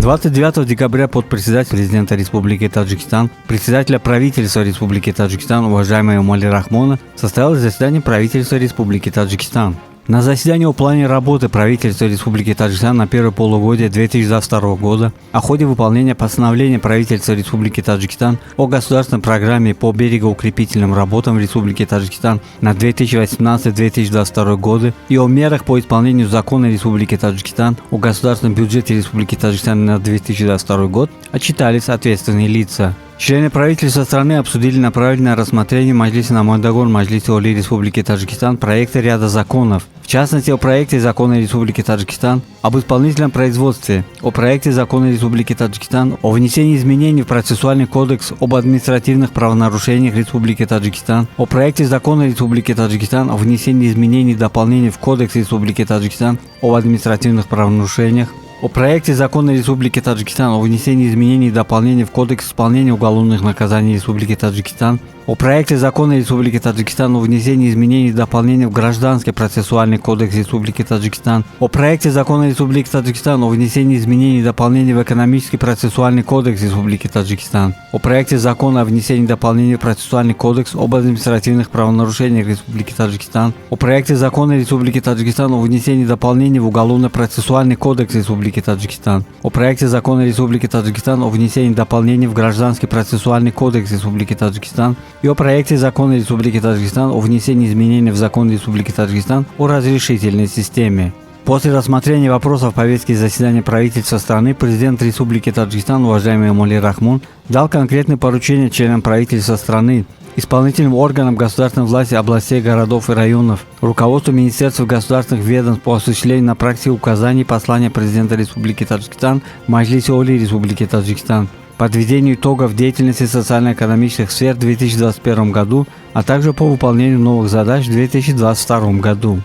29 декабря подпредседатель президента Республики Таджикистан, председателя правительства Республики Таджикистан, уважаемый Эмомали Рахмона, состоялось заседание правительства Республики Таджикистан. На заседании о плане работы правительства Республики Таджикистан на первое полугодие 2022 года, о ходе выполнения постановления правительства Республики Таджикистан о государственной программе по берегоукрепительным работам в Республике Таджикистан на 2018-2022 годы и о мерах по исполнению закона Республики Таджикистан о государственном бюджете Республики Таджикистан на 2022 год отчитались ответственные лица. Члены правительства страны обсудили направленное на рассмотрение Маджлиса Намондагон Маджлиса Оли Республики Таджикистан проекта ряда законов, в частности о проекте закона Республики Таджикистан об исполнительном производстве, о проекте закона Республики Таджикистан о внесении изменений в процессуальный кодекс об административных правонарушениях Республики Таджикистан, о проекте закона Республики Таджикистан о внесении изменений и дополнений в кодекс Республики Таджикистан об административных правонарушениях, о проекте закона Республики Таджикистан о внесении изменений и дополнений в Кодекс исполнения уголовных наказаний Республики Таджикистан, о проекте закона Республики Таджикистан о внесении изменений и дополнений в Гражданский процессуальный кодекс Республики Таджикистан, о проекте закона Республики Таджикистан о внесении изменений и дополнений в Экономический процессуальный кодекс Республики Таджикистан, о проекте закона о внесении дополнений в Процессуальный кодекс об административных правонарушениях Республики Таджикистан, о проекте закона Республики Таджикистан о внесении дополнений в Уголовно-процессуальный кодекс Республики Таджикистан, о проекте закона Республики Таджикистан о внесении дополнений в Гражданский процессуальный кодекс Республики Таджикистан и о проекте закона Республики Таджикистан о внесении изменений в закон Республики Таджикистан о разрешительной системе. После рассмотрения вопросов повестки заседания правительства страны, президент Республики Таджикистан, уважаемый Эмомали Рахмон, дал конкретные поручения членам правительства страны, исполнительным органам государственной власти областей, городов и районов, руководству Министерства государственных ведомств по осуществлению на практике указаний послания президента Республики Таджикистан Маджлисе Оли Республики Таджикистан, подведению итогов деятельности социально-экономических сфер в 2021 году, а также по выполнению новых задач в 2022 году.